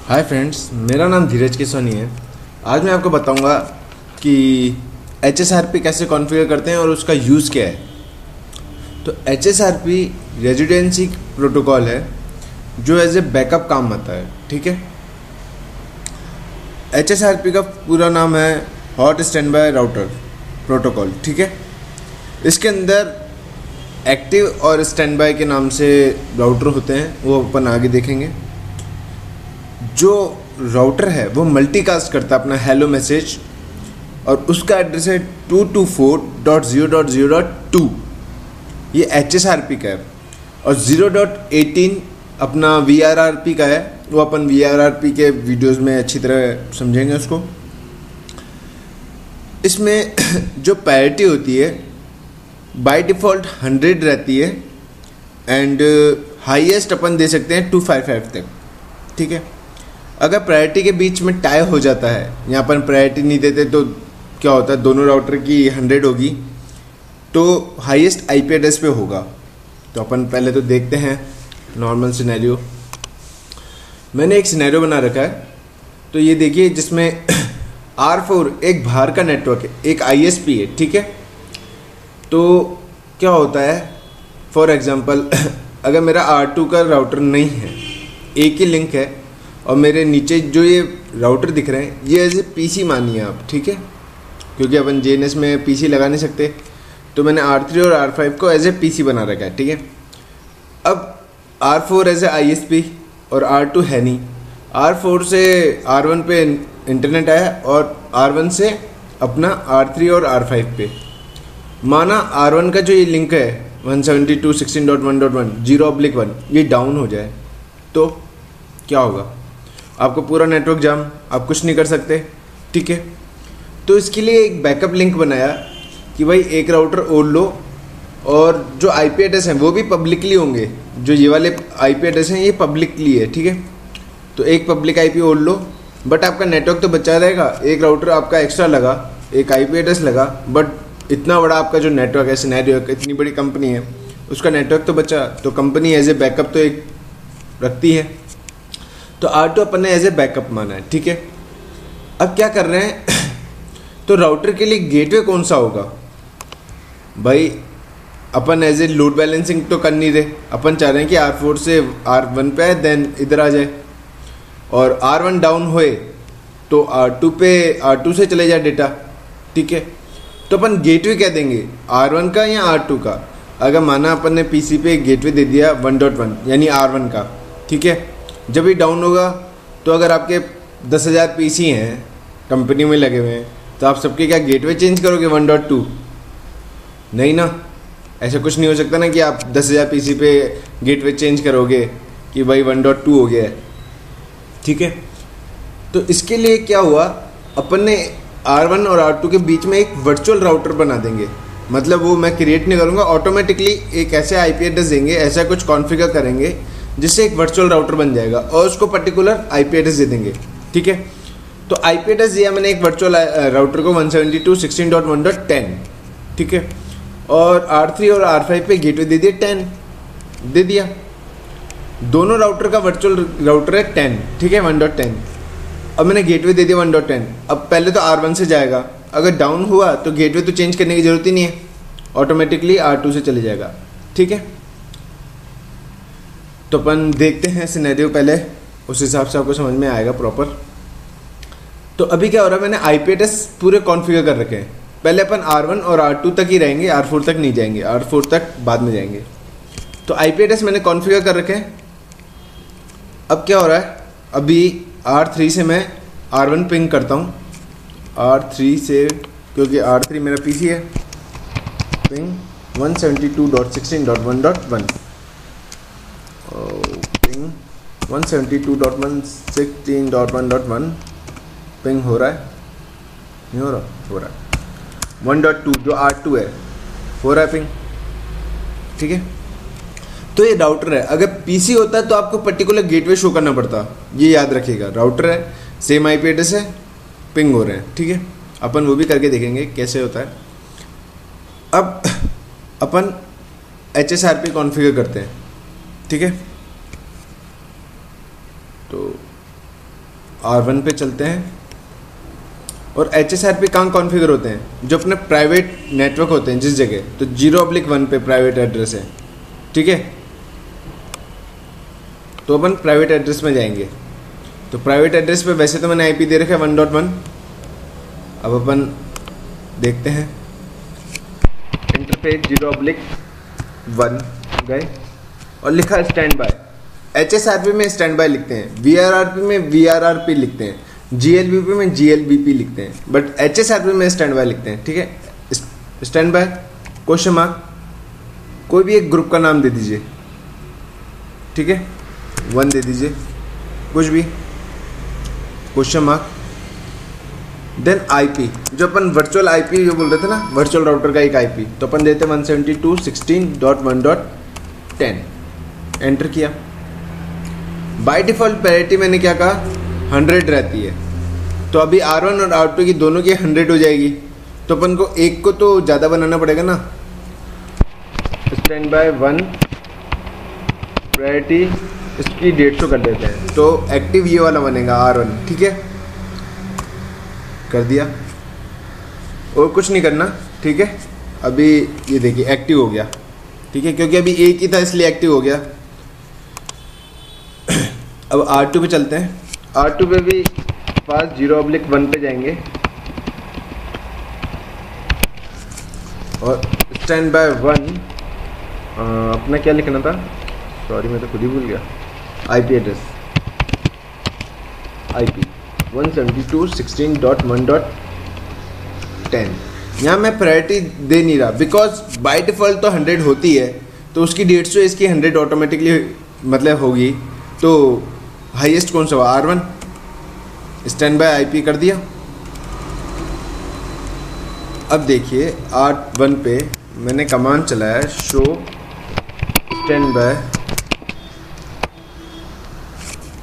Hi friends, मेरा नाम धीरज केसवानी है। आज मैं आपको बताऊंगा कि HSRP कैसे कॉन्फ़िगर करते हैं और उसका यूज़ क्या है। तो HSRP रेजिडेंसी प्रोटोकॉल है जो एज ए बैकअप काम आता है। ठीक है, HSRP का पूरा नाम है hot stand by router protocol. ठीक है, इसके अंदर एक्टिव और स्टैंड बाय के नाम से राउटर होते हैं, वो अपन आगे देखेंगे। जो राउटर है वो मल्टीकास्ट करता है अपना हेलो मैसेज और उसका एड्रेस है 224.0.0.2। ये HSRP का है और 0.18 अपना VRRP का है। वो अपन VRRP के वीडियोस में अच्छी तरह समझेंगे उसको। इसमें जो पैरिटी होती है बाय डिफ़ॉल्ट 100 रहती है एंड हाईएस्ट अपन दे सकते हैं 255 तक। ठीक है, अगर प्रायोरिटी के बीच में टाई हो जाता है, यहाँ पर प्रायोरिटी नहीं देते तो क्या होता है, दोनों राउटर की 100 होगी तो हाईएस्ट IP एड्रेस पे होगा। तो अपन पहले तो देखते हैं नॉर्मल सिनेरियो। मैंने एक सिनेरियो बना रखा है, तो ये देखिए जिसमें R4 एक बाहर का नेटवर्क है, एक ISP है। ठीक है, तो क्या होता है, फॉर एग्जांपल अगर मेरा R2 का राउटर नहीं है, एक ही लिंक है और मेरे नीचे जो ये राउटर दिख रहे हैं ये एज ए PC मानिए आप। ठीक है, क्योंकि अपन JNS में PC लगा नहीं सकते, तो मैंने R3 और R5 को एज ए PC बना रखा है। ठीक है, अब R4 एज ए ISP और R2 है नहीं। R4 से R1 पे इंटरनेट आया और R1 से अपना R3 और R5 पे। माना R1 का जो ये लिंक है 172.16.1.1 0/1 ये डाउन हो जाए तो क्या होगा, आपको पूरा नेटवर्क जाम, आप कुछ नहीं कर सकते। ठीक है, तो इसके लिए एक बैकअप लिंक बनाया कि भाई एक राउटर और लो और जो IP एड्रेस हैं वो भी पब्लिकली होंगे। जो ये वाले IP एड्रेस हैं ये पब्लिकली है। ठीक है, तो एक पब्लिक IP और लो, बट आपका नेटवर्क तो बचा रहेगा। एक राउटर आपका एक्स्ट्रा लगा, एक IP एड्रेस लगा, बट इतना बड़ा आपका जो नेटवर्क है, सिनेरियो इतनी बड़ी कंपनी है, उसका नेटवर्क तो बचा, तो कंपनी एज ए बैकअप तो एक रखती है। तो R2 अपन ने एज ए बैकअप माना है। ठीक है, अब क्या कर रहे हैं तो राउटर के लिए गेटवे कौन सा होगा भाई, अपन एज ए लोड बैलेंसिंग तो कर नहीं रहे। अपन चाह रहे हैं कि R4 से R1 पे आए देन इधर आ जाए, और R1 डाउन होए तो R2 से चले जाए डेटा। ठीक है, तो अपन गेटवे क्या देंगे, R1 का या R2 का। अगर माना अपन ने PC पे गेटवे दे दिया 1.1 यानी R1 का। ठीक है, जब ये डाउन होगा तो अगर आपके 10,000 PC हैं कंपनी में लगे हुए हैं तो आप सबके क्या गेटवे चेंज करोगे 1.2? नहीं ना, ऐसा कुछ नहीं हो सकता ना कि आप 10,000 PC पे गेटवे चेंज करोगे कि भाई 1.2 हो गया है। ठीक है, तो इसके लिए क्या हुआ, अपन ने R1 और R2 के बीच में एक वर्चुअल राउटर बना देंगे। मतलब वो मैं क्रिएट नहीं करूँगा, ऑटोमेटिकली एक ऐसे IP एड्रेस देंगे, ऐसा कुछ कॉन्फ़िगर करेंगे जिससे एक वर्चुअल राउटर बन जाएगा और उसको पर्टिकुलर IP एड्रेस दे देंगे। ठीक है, तो IP एड्रेस दिया मैंने एक वर्चुअल राउटर को 172.16.1.10। ठीक है, और R3 और R5 पे गेटवे दे दिया 10 दे दिया। दोनों राउटर का वर्चुअल राउटर है 10। ठीक है, 1.10। अब मैंने गेटवे दे दिया 1.10। अब पहले तो R1 से जाएगा, अगर डाउन हुआ तो गेटवे तो चेंज करने की ज़रूरत ही नहीं है, ऑटोमेटिकली R2 से चले जाएगा। ठीक है, तो अपन देखते हैं सिनेरियो, पहले उस हिसाब से आपको समझ में आएगा प्रॉपर। तो अभी क्या हो रहा है, मैंने IP एड्रेस पूरे कॉन्फ़िगर कर रखे हैं। पहले अपन R1 और R2 तक ही रहेंगे, R4 तक नहीं जाएंगे, R4 तक बाद में जाएंगे। तो IP एड्रेस मैंने कॉन्फ़िगर कर रखे हैं। अब क्या हो रहा है, अभी R3 से मैं R1 पिंग करता हूँ, R3 से, क्योंकि R3 मेरा PC है, पिंग 172.16.1.1 पिंग 172.116.1.1 पिंग हो रहा है, नहीं हो रहा, हो रहा है 1.2 जो R2 है हो रहा है पिंग। ठीक है, तो ये राउटर है। अगर PC होता तो आपको पर्टिकुलर गेटवे शो करना पड़ता, ये याद रखिएगा। राउटर है, सेम IP एड्रेस है, पिंग हो रहे हैं। ठीक है, अपन वो भी करके देखेंगे कैसे होता है। अब अपन HSRP कॉन्फ़िगर करते हैं। ठीक है, तो R1 पे चलते हैं और HSRP कहाँ कॉन्फ़िगर होते हैं, जो अपने प्राइवेट नेटवर्क होते हैं जिस जगह, तो 0/1 पे प्राइवेट एड्रेस है, ठीक है। तो अपन प्राइवेट एड्रेस में जाएंगे। तो प्राइवेट एड्रेस पे वैसे तो मैंने आईपी दे रखा है 1.1। अब अपन देखते हैं इंटरफेस 0/1 गए और लिखा स्टैंड बाय। HSRP में स्टैंड बाय लिखते हैं, VRRP में VRRP लिखते हैं, GLBP में GLBP लिखते हैं, बट HSRP में स्टैंड बाय लिखते हैं, ठीक है। स्टैंड बाय क्वेश्चन मार्क, कोई भी एक ग्रुप का नाम दे दीजिए, ठीक है, 1 दे दीजिए, कुछ भी, क्वेश्चन मार्क, देन आईपी, जो अपन वर्चुअल आईपी जो बोल रहे थे ना, वर्चुअल राउटर का एक आईपी, तो अपन देते 172.16.1.10, एंटर किया। बाय डिफॉल्ट पैरिटी मैंने क्या कहा, 100 रहती है, तो अभी R1 और R2 की दोनों की 100 हो जाएगी, तो अपन को एक को तो ज़्यादा बनाना पड़ेगा ना। स्टैंड बाय 1 प्रायोरिटी इसकी 150 कर देते हैं, तो एक्टिव ये वाला बनेगा R1, ठीक है, कर दिया और कुछ नहीं करना, ठीक है। अभी ये देखिए एक्टिव हो गया, ठीक है, क्योंकि अभी एक ही था इसलिए एक्टिव हो गया। अब R2 पे चलते हैं। R2 पे भी पास 0/1 पे जाएंगे और स्टैंड बाय 1 अपना क्या लिखना था, सॉरी मैं तो खुद ही भूल गया, आईपी एड्रेस आईपी 172.16.1.10। यहाँ मैं प्रायोरिटी दे नहीं रहा बिकॉज बाय डिफ़ॉल्ट तो 100 होती है, तो उसकी 150 इसकी 100 ऑटोमेटिकली मतलब होगी, तो हाईएस्ट कौन सा हुआ, R1। स्टैंड बाय आईपी कर दिया। अब देखिए R1 पे मैंने कमांड चलाया शो स्टैंड बाय,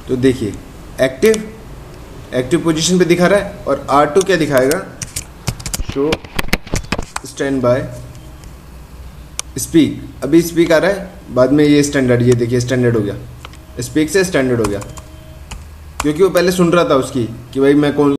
तो देखिए एक्टिव पोजीशन पे दिखा रहा है, और R2 क्या दिखाएगा, शो स्टैंड बाय स्पीक। अभी स्पीक आ रहा है, बाद में ये स्टैंडर्ड, ये देखिए स्टैंडर्ड हो गया, स्पीक से स्टैंडर्ड हो गया, क्योंकि वो पहले सुन रहा था उसकी कि भाई मैं कौन